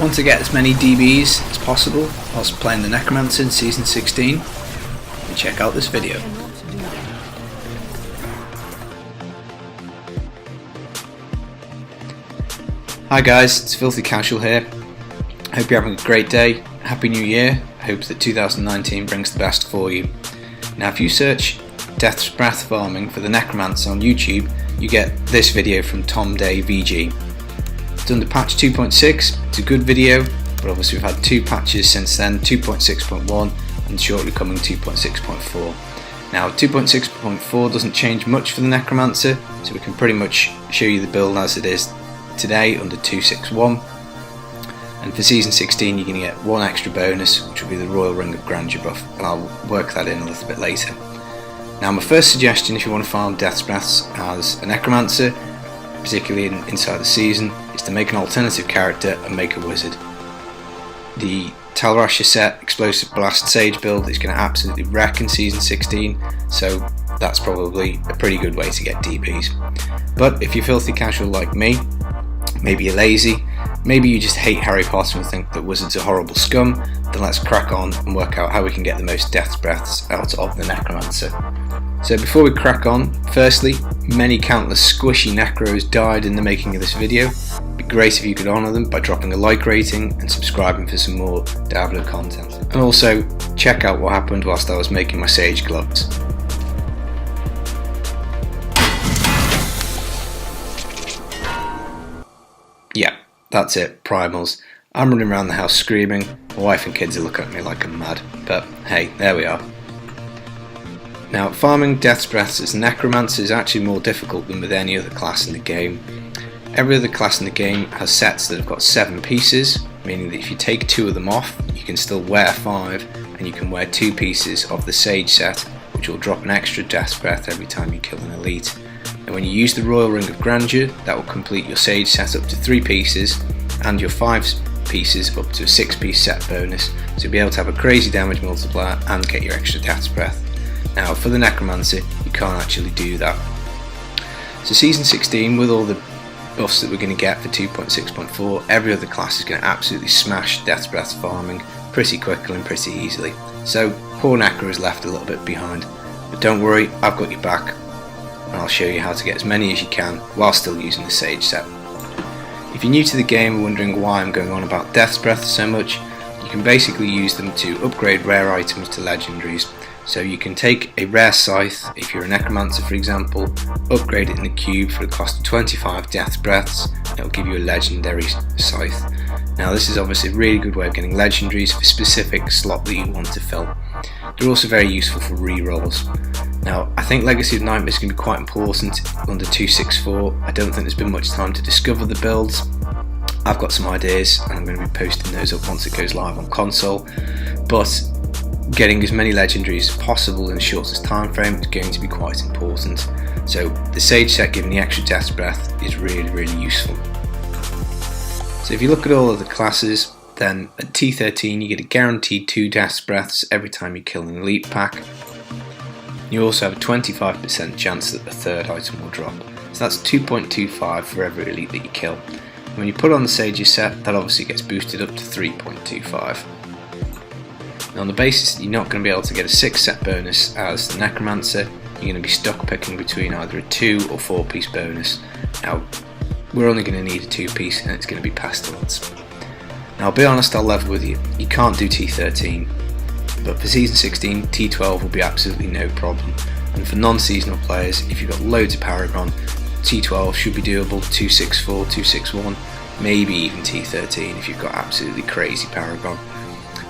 Want to get as many DBs as possible whilst playing the Necromancer in Season 16? Then check out this video. Hi guys, it's Filthy Casual here. Hope you're having a great day. Happy New Year. I hope that 2019 brings the best for you. Now if you search Death's Breath farming for the Necromancer on YouTube, you get this video from Tom Day VG. It's under patch 2.6, it's a good video, but obviously we've had two patches since then, 2.6.1 and shortly coming 2.6.4. Now 2.6.4 doesn't change much for the Necromancer, so we can pretty much show you the build as it is today under 2.6.1. And for Season 16 you're going to get one extra bonus, which will be the Royal Ring of Grandeur buff, and I'll work that in a little bit later. Now my first suggestion if you want to farm Death's Breaths as a Necromancer, particularly inside the season, is to make an alternative character and make a wizard. The Talrasha set Explosive Blast Sage build is going to absolutely wreck in Season 16, so that's probably a pretty good way to get DBs. But if you're filthy casual like me, maybe you're lazy, maybe you just hate Harry Potter and think that wizards are horrible scum, then let's crack on and work out how we can get the most Death's Breaths out of the Necromancer. So before we crack on, firstly, many countless squishy Necros died in the making of this video. It'd be great if you could honour them by dropping a like rating and subscribing for some more Diablo content. And also, check out what happened whilst I was making my Sage gloves. Yeah, that's it, primals. I'm running around the house screaming, my wife and kids are looking at me like I'm mad, but hey, there we are. Now, farming Death's Breaths as a Necromancer is actually more difficult than with any other class in the game. Every other class in the game has sets that have got 7 pieces, meaning that if you take 2 of them off, you can still wear 5, and you can wear 2 pieces of the Sage set, which will drop an extra Death's Breath every time you kill an elite. And when you use the Royal Ring of Grandeur, that will complete your Sage set up to 3 pieces, and your 5 pieces up to a 6-piece set bonus, so you'll be able to have a crazy damage multiplier and get your extra Death's Breath. Now for the Necromancer, you can't actually do that. So Season 16, with all the buffs that we're going to get for 2.6.4, every other class is going to absolutely smash Death's Breath farming pretty quickly and pretty easily. So poor Necro is left a little bit behind, but don't worry, I've got your back, and I'll show you how to get as many as you can while still using the Sage set. If you're new to the game and wondering why I'm going on about Death's Breath so much, you can basically use them to upgrade rare items to legendaries. So you can take a rare scythe, if you're a Necromancer for example, upgrade it in the cube for the cost of 25 Death's Breaths, and it will give you a legendary scythe. Now this is obviously a really good way of getting legendaries for a specific slot that you want to fill. They're also very useful for rerolls. Now I think Legacy of Nightmare is going to be quite important under 2.6.4. I don't think there's been much time to discover the builds. I've got some ideas and I'm going to be posting those up once it goes live on console, but getting as many legendaries as possible in the shortest time frame is going to be quite important. So the Sage set giving the extra Death's Breath is really useful. So if you look at all of the classes, then at T13 you get a guaranteed 2 Death's Breaths every time you kill an elite pack. You also have a 25% chance that the 3rd item will drop. So that's 2.25 for every elite that you kill. When you put on the Sage's set, that obviously gets boosted up to 3.25. Now on the basis that you're not going to be able to get a 6 set bonus as the Necromancer, you're going to be stuck picking between either a 2 or 4 piece bonus. Now we're only going to need a 2 piece and it's going to be Pestilence. Now I'll be honest, I'll level with you, you can't do T13, but for Season 16 T12 will be absolutely no problem, and for non-seasonal players, if you've got loads of Paragon, T12 should be doable, 2.6.4, 2.6.1, maybe even T13 if you've got absolutely crazy Paragon.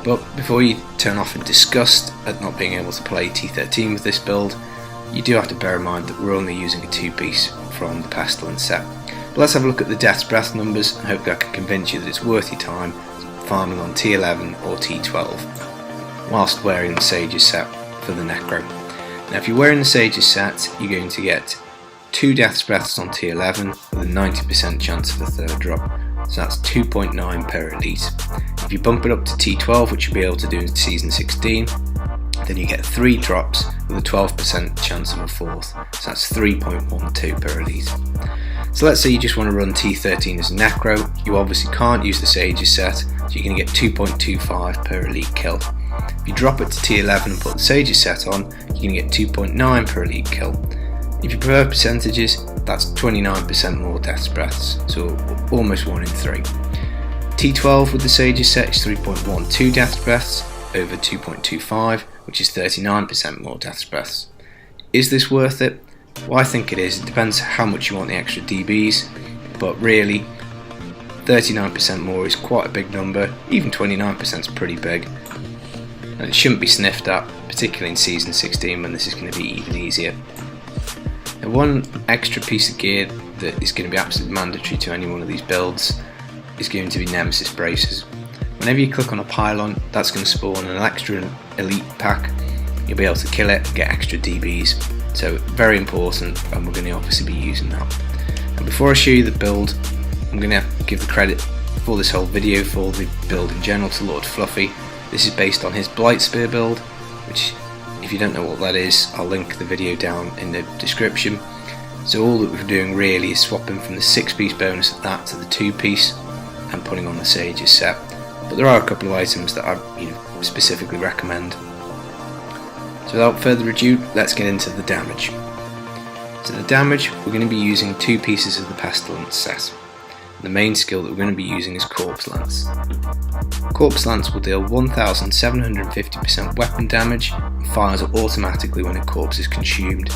But before you turn off in disgust at not being able to play T13 with this build, you do have to bear in mind that we're only using a 2-piece from the Pestilence set. But let's have a look at the Death's Breath numbers and hopefully I can convince you that it's worth your time farming on T11 or T12 whilst wearing the Sage's set for the Necro. Now if you're wearing the Sage's set, you're going to get 2 Death's Breaths on T11 with a 90% chance of a 3rd drop. So that's 2.9 per elite. If you bump it up to T12, which you'll be able to do in Season 16, then you get 3 drops with a 12% chance of a 4th. So that's 3.12 per elite. So let's say you just want to run T13 as a Necro. You obviously can't use the Sages set, so you're going to get 2.25 per elite kill. If you drop it to T11 and put the Sages set on, you're going to get 2.9 per elite kill. If you prefer percentages, that's 29% more death breaths, so almost 1 in 3. T12 with the Sages set is 3.12 death breaths over 2.25, which is 39% more death breaths. Is this worth it? Well, I think it is. It depends how much you want the extra DBs, but really 39% more is quite a big number. Even 29% is pretty big, and it shouldn't be sniffed at, particularly in Season 16 when this is going to be even easier. Now, one extra piece of gear that is going to be absolutely mandatory to any one of these builds is going to be Nemesis Braces. Whenever you click on a pylon, that's going to spawn an extra elite pack. You'll be able to kill it and get extra DBs. So very important, and we're going to obviously be using that. And before I show you the build, I'm going to give the credit for this whole video for the build in general to Lord Fluffy. This is based on his Blight Spear build, which, if you don't know what that is, I'll link the video down in the description. So all that we're doing really is swapping from the 6-piece bonus of that to the 2-piece and putting on the Sages set. But there are a couple of items that I specifically recommend. So without further ado, let's get into the damage. So the damage, we're going to be using 2 pieces of the Pestilence set. The main skill that we're going to be using is Corpse Lance. Corpse Lance will deal 1750% weapon damage and fires automatically when a corpse is consumed.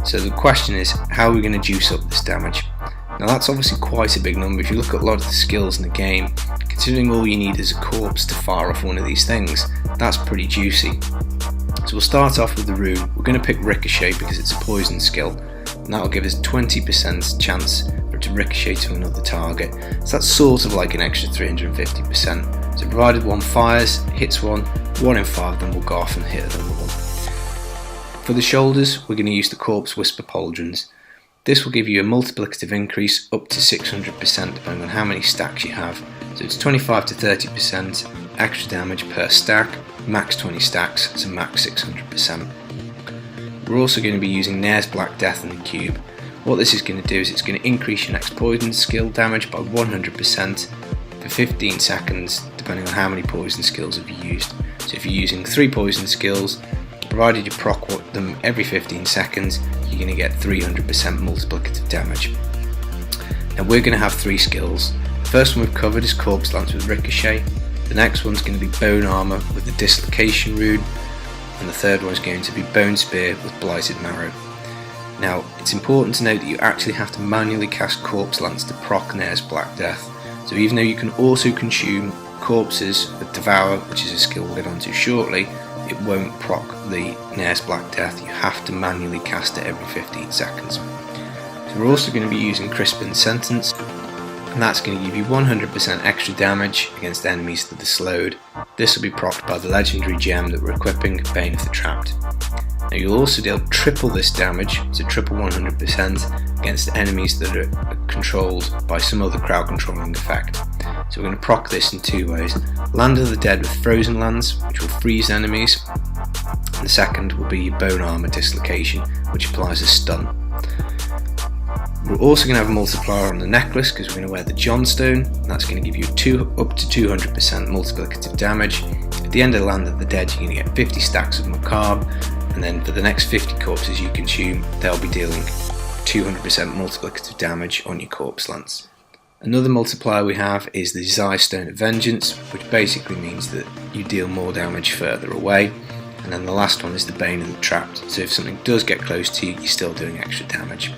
So the question is, how are we going to juice up this damage? Now that's obviously quite a big number. If you look at a lot of the skills in the game, considering all you need is a corpse to fire off one of these things, that's pretty juicy. So we'll start off with the rune. We're going to pick Ricochet because it's a poison skill, and that will give us 20% chance for it to ricochet to another target. So that's sort of like an extra 350%. So provided one fires, hits one, 1 in 5 of them will go off and hit another one. For the shoulders, we're going to use the Corpse Whisper Pauldrons. This will give you a multiplicative increase up to 600% depending on how many stacks you have. So it's 25 to 30% extra damage per stack, max 20 stacks, so max 600%. We're also going to be using Nair's Black Death in the cube. What this is going to do is it's going to increase your next poison skill damage by 100% for 15 seconds depending on how many poison skills have you used. So if you're using 3 poison skills, provided you proc them every 15 seconds, you're going to get 300% multiplicative damage. Now we're going to have 3 skills. The first one we've covered is Corpse Lance with Ricochet. The next one's going to be Bone Armour with the Dislocation rune, and the third one is going to be Bone Spear with Blighted Marrow. Now it's important to note that you actually have to manually cast Corpse Lance to proc Nair's Black Death. So even though you can also consume corpses with Devour, which is a skill we'll get onto shortly, it won't proc the Nair's Black Death. You have to manually cast it every 15 seconds. So we're also going to be using Crispin's Sentence, and that's going to give you 100% extra damage against enemies that are slowed. This will be procced by the legendary gem that we're equipping, Bane of the Trapped. Now you'll also deal triple this damage, so triple 100% against enemies that are controlled by some other crowd controlling effect. So we're going to proc this in 2 ways. Land of the Dead with Frozen Lands, which will freeze enemies, and the second will be your Bone Armour Dislocation, which applies a stun. We're also going to have a multiplier on the necklace because we're going to wear the Johnstone, and that's going to give you up to 200% multiplicative damage. At the end of the Land of the Dead, you're going to get 50 stacks of Macabre, and then for the next 50 corpses you consume, they'll be dealing 200% multiplicative damage on your Corpse Lance. Another multiplier we have is the Zai Stone of Vengeance, which basically means that you deal more damage further away. And then the last one is the Bane of the Trapped, so if something does get close to you, you're still doing extra damage.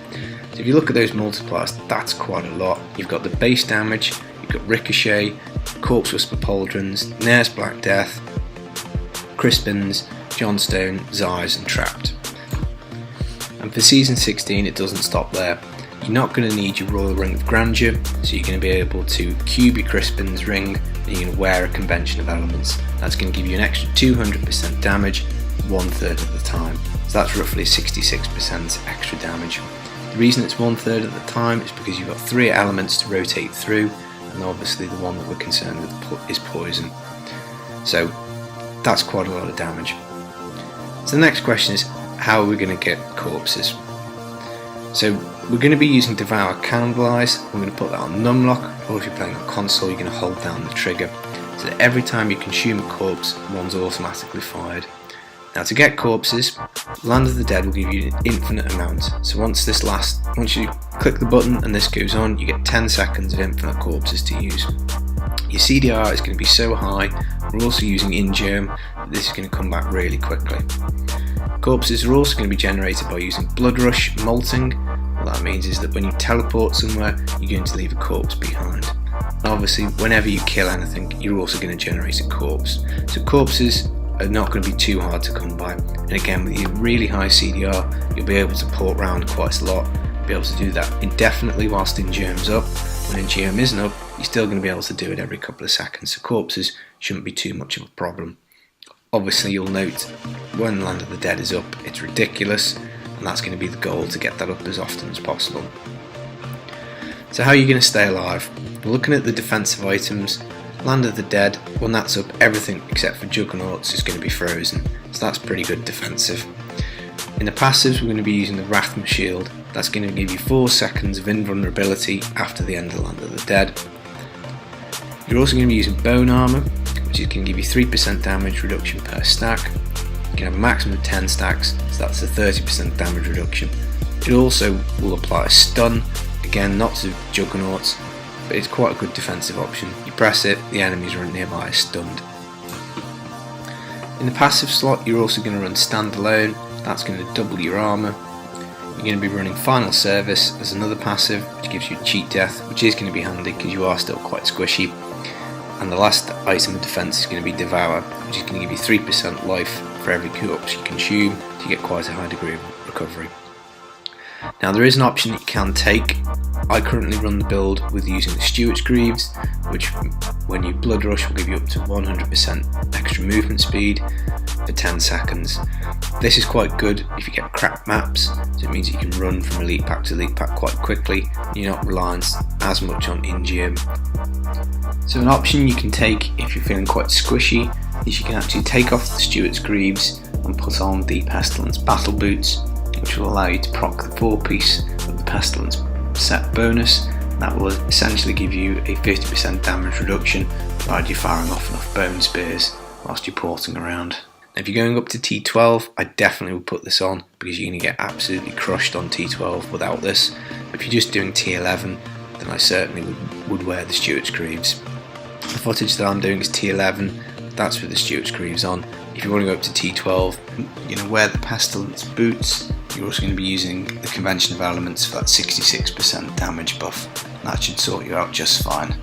So if you look at those multipliers, that's quite a lot. You've got the base damage, you've got Ricochet, Corpse Whisper Pauldrons, Nair's Black Death, Crispin's, Johnstone, Zai's and Trapped. And for Season 16 it doesn't stop there. You're not going to need your Royal Ring of Grandeur, so you're going to be able to cube your Crispin's ring, and you're going to wear a Convention of Elements. That's going to give you an extra 200% damage 1/3 of the time. So that's roughly 66% extra damage. The reason it's 1/3 of the time is because you've got 3 elements to rotate through, and obviously the one that we're concerned with is poison. So that's quite a lot of damage. So the next question is, how are we going to get corpses? So we're going to be using Devour Cannibalize. We're going to put that on numlock, or if you're playing on console, you're going to hold down the trigger, so that every time you consume a corpse, one's automatically fired. Now to get corpses, Land of the Dead will give you an infinite amount. So once you click the button and this goes on, you get 10 seconds of infinite corpses to use. Your CDR is going to be so high. We're also using In-Germ, that this is going to come back really quickly. Corpses are also going to be generated by using Blood Rush Molting. What that means is that when you teleport somewhere, you're going to leave a corpse behind. And obviously, whenever you kill anything, you're also going to generate a corpse. So corpses are not going to be too hard to come by. And again, with your really high CDR, you'll be able to port around quite a lot. Be able to do that indefinitely whilst In-Germ's up. When In-Germ isn't up, you're still going to be able to do it every couple of seconds. So corpses shouldn't be too much of a problem. Obviously, you'll note when Land of the Dead is up, it's ridiculous, and that's going to be the goal, to get that up as often as possible. So how are you going to stay alive? We're looking at the defensive items. Land of the Dead, when that's up, everything except for Juggernauts is going to be frozen, so that's pretty good defensive. In the passives, we're going to be using the Rathma Shield. That's going to give you 4 seconds of invulnerability after the end of Land of the Dead. You're also going to be using Bone Armour, which is going to give you 3% damage reduction per stack. You can have a maximum of 10 stacks, so that's a 30% damage reduction. It also will apply a stun, again not to Juggernauts, but it's quite a good defensive option. You press it, the enemies right nearby are stunned. In the passive slot, you're also going to run Standalone. That's going to double your armour. You're going to be running Final Service as another passive, which gives you Cheat Death, which is going to be handy because you are still quite squishy. And the last item of defense is going to be Devour, which is going to give you 3% life for every corpse you consume, to get quite a high degree of recovery. Now there is an option that you can take. I currently run the build with using the Stewart's Greaves, which when you Blood Rush will give you up to 100% extra movement speed for 10 seconds. This is quite good if you get crap maps, so it means you can run from elite pack to elite pack quite quickly. You're not reliant as much on In-Germ. So an option you can take if you're feeling quite squishy is you can actually take off the Stewart's Greaves and put on the Pestilence Battle Boots, which will allow you to proc the 4-piece of the Pestilence set bonus. That will essentially give you a 50% damage reduction, provided you're firing off enough bone spears whilst you're porting around. Now, if you're going up to T12, I definitely would put this on, because you're going to get absolutely crushed on T12 without this. If you're just doing T11, then I certainly would wear the Stewart's Greaves. The footage that I'm doing is T11, that's with the Stewart's Greaves on. If you want to go up to T12, you're going to wear the Pestilence Boots. You're also going to be using the Convention of Elements for that 66% damage buff. That should sort you out just fine.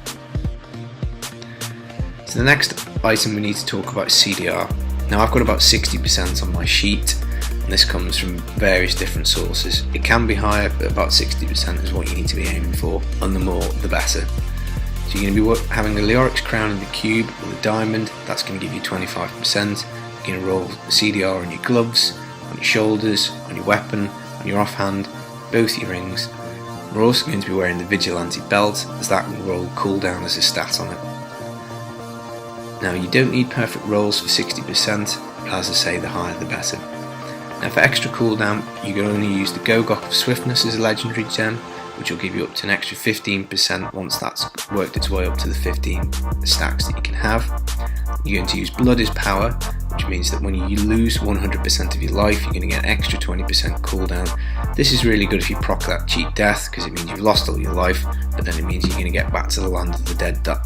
So the next item we need to talk about is CDR. Now I've got about 60% on my sheet, and this comes from various different sources. It can be higher, but about 60% is what you need to be aiming for, and the more the better. So you're going to be having a Leoric's Crown in the cube with a diamond. That's going to give you 25%. You're going to roll the CDR on your gloves, on your shoulders, on your weapon, on your offhand, both your rings. We're also going to be wearing the Vigilante belt, as that will roll cooldown as a stat on it. Now you don't need perfect rolls for 60%, but as I say, the higher the better. Now for extra cooldown, you can only use the Gogok of Swiftness as a legendary gem, which will give you up to an extra 15% once that's worked its way up to the 15 stacks that you can have. You're going to use Blood is Power, which means that when you lose 100% of your life, you're going to get an extra 20% cooldown. This is really good if you proc that Cheat Death, because it means you've lost all your life, but then it means you're going to get back to the Land of the Dead that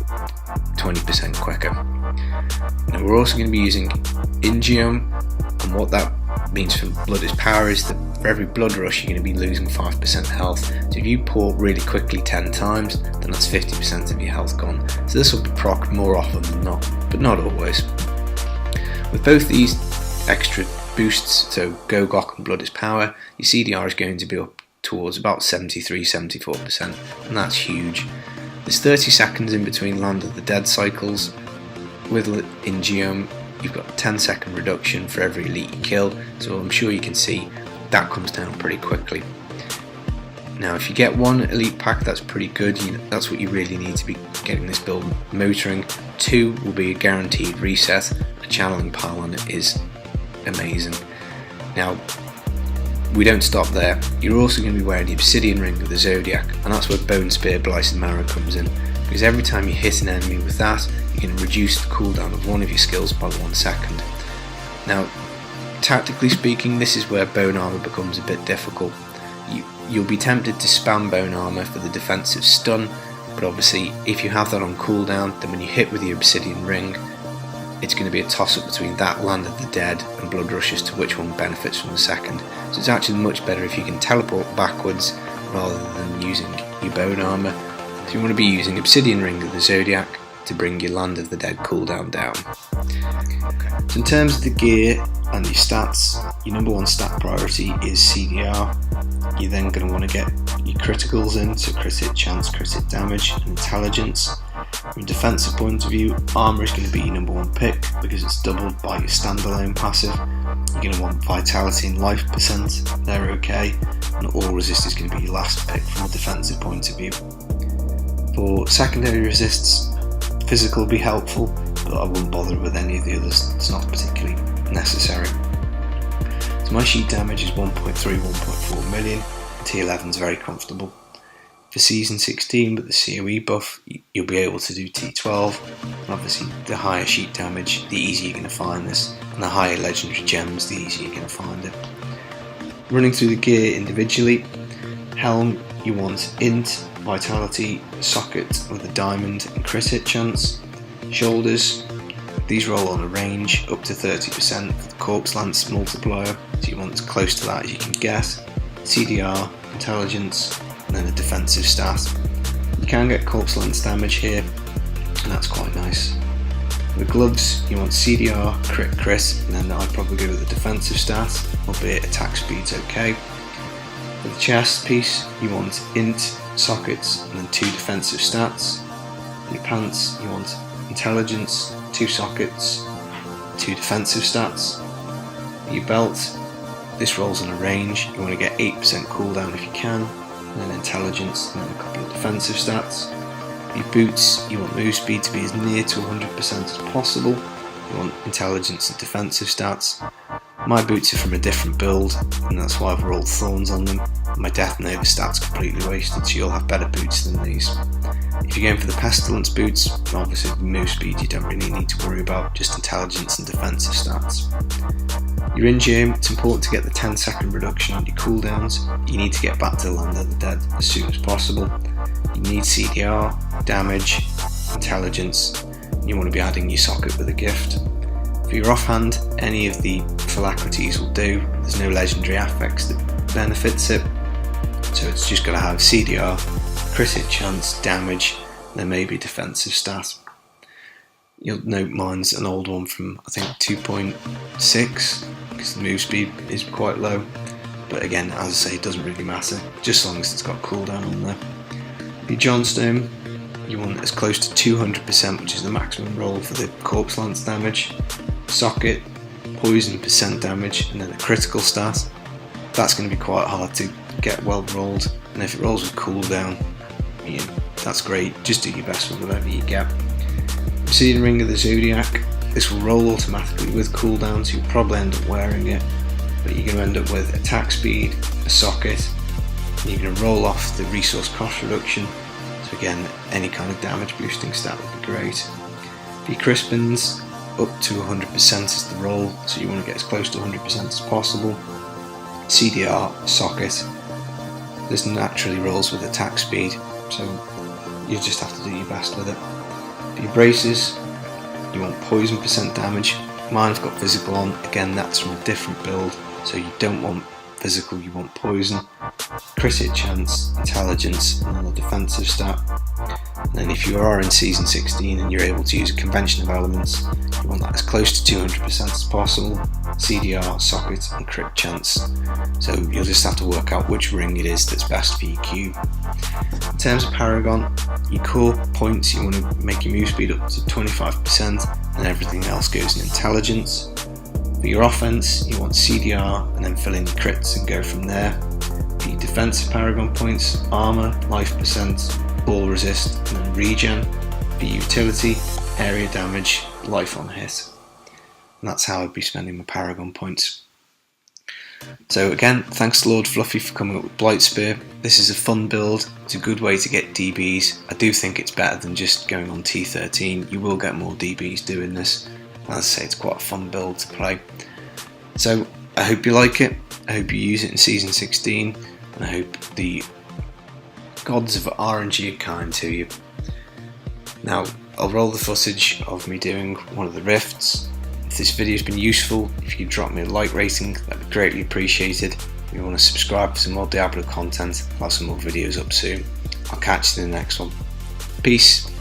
20% quicker. Now we're also going to be using In-Germ, and what that means for Blood is Power is that for every Blood Rush you're going to be losing 5% health. So if you port really quickly 10 times, then that's 50% of your health gone. So this will be proc more often than not, but not always. With both these extra boosts, so Gogok and Blood is Power, your CDR is going to be up towards about 73-74%, and that's huge. There's 30 seconds in between Land of the Dead cycles. With In-Germ, you've got a 10-second reduction for every elite you kill, so I'm sure you can see that comes down pretty quickly. Now if you get one elite pack, that's pretty good. That's what you really need to be getting this build motoring. 2 will be a guaranteed reset. A channeling pile on it is amazing. Now we don't stop there. You're also going to be wearing the Obsidian Ring of the Zodiac, and that's where Bone Spear, Blighted Marrow comes in, because every time you hit an enemy with that, you can reduce the cooldown of one of your skills by 1 second. Now, tactically speaking, this is where Bone Armour becomes a bit difficult. You'll be tempted to spam Bone Armour for the defensive stun, but obviously if you have that on cooldown, then when you hit with the Obsidian Ring, it's going to be a toss-up between that, Land of the Dead, and Blood Rush as to which one benefits from the second. So it's actually much better if you can teleport backwards rather than using your Bone Armour. So you want to be using Obsidian Ring of the Zodiac to bring your Land of the Dead cooldown down. So in terms of the gear and your stats, your number one stat priority is CDR. You're then going to want to get your criticals in, so crit hit chance, crit hit damage, and intelligence. From a defensive point of view, armour is going to be your number one pick because it's doubled by your standalone passive. You're going to want vitality and life percent, they're okay, and all resist is going to be your last pick from a defensive point of view. For secondary resists, physical will be helpful, but I wouldn't bother with any of the others, it's not particularly necessary. So my sheet damage is 1.3, 1.4 million, T11 is very comfortable. For Season 16 with the COE buff, you'll be able to do T12, and obviously the higher sheet damage, the easier you're going to find this, and the higher legendary gems, the easier you're going to find it. Running through the gear individually, helm, you want int, vitality, socket with a diamond and crit hit chance. Shoulders, these roll on a range up to 30% for the corpse lance multiplier, so you want as close to that as you can get. CDR, intelligence, and then a defensive stat. You can get corpse lance damage here, and that's quite nice. For the gloves, you want CDR, crit, and then I'd probably go with the defensive stat, albeit attack speed's okay. For the chest piece, you want int, sockets, and then 2 defensive stats. For your pants, you want intelligence, 2 sockets, 2 defensive stats. For your belt, this rolls on a range, you want to get 8% cooldown if you can, and then intelligence, and then a couple of defensive stats. For your boots, you want move speed to be as near to 100% as possible, you want intelligence and defensive stats. My boots are from a different build, and that's why I've rolled thorns on them. My Death Nova stat's completely wasted, so you'll have better boots than these. If you're going for the Pestilence boots, obviously with move speed you don't really need to worry about, just intelligence and defensive stats. You're in gym, it's important to get the 10-second reduction on your cooldowns. You need to get back to the Land of the Dead as soon as possible. You need CDR, damage, intelligence, and you want to be adding your socket with a gift. For your offhand, any of the phylacteries will do. There's no legendary affix that benefits it, so it's just got to have CDR, crit hit chance, damage, and then maybe defensive stat. You'll note mine's an old one from I think 2.6 because the move speed is quite low, but again, as I say, it doesn't really matter, just as long as it's got cooldown on there. Your Johnstone, you want as close to 200%, which is the maximum roll for the corpse lance damage. Socket, poison percent damage, and then a critical stat. That's going to be quite hard to get well rolled, and if it rolls with cooldown, that's great, just do your best with whatever you get. Obsidian Ring of the Zodiac, this will roll automatically with cooldown, so you'll probably end up wearing it, but you're going to end up with attack speed, a socket, and you're going to roll off the resource cost reduction, so again, any kind of damage boosting stat would be great. For your Crispins, up to 100% is the roll, so you want to get as close to 100% as possible. CDR, socket, this naturally rolls with attack speed, so you just have to do your best with it. For your braces, you want poison percent damage. Mine's got physical on, again that's from a different build, so you don't want physical, you want poison. Crit hit chance, intelligence, and then a defensive stat. And then if you are in Season 16 and you're able to use a convention of elements, you want that as close to 200% as possible. CDR, socket, and crit chance. So you'll just have to work out which ring it is that's best for your cube. In terms of Paragon, your core points, you want to make your move speed up to 25%, and everything else goes in intelligence. For your offense, you want CDR and then fill in your crits and go from there. For your defensive Paragon points, armor, life percent, ball resist, and then regen. For your utility, area damage, life on hit. And that's how I'd be spending my Paragon points. So again, thanks to Lord Fluffy for coming up with Blightspear. This is a fun build, it's a good way to get DBs. I do think it's better than just going on T13, you will get more DBs doing this. As I say, it's quite a fun build to play. So I hope you like it, I hope you use it in Season 16, and I hope the gods of RNG are kind to you. Now, I'll roll the footage of me doing one of the rifts. If this video has been useful, if you could drop me a like rating, that'd be greatly appreciated. If you want to subscribe for some more Diablo content, I'll have some more videos up soon. I'll catch you in the next one. Peace.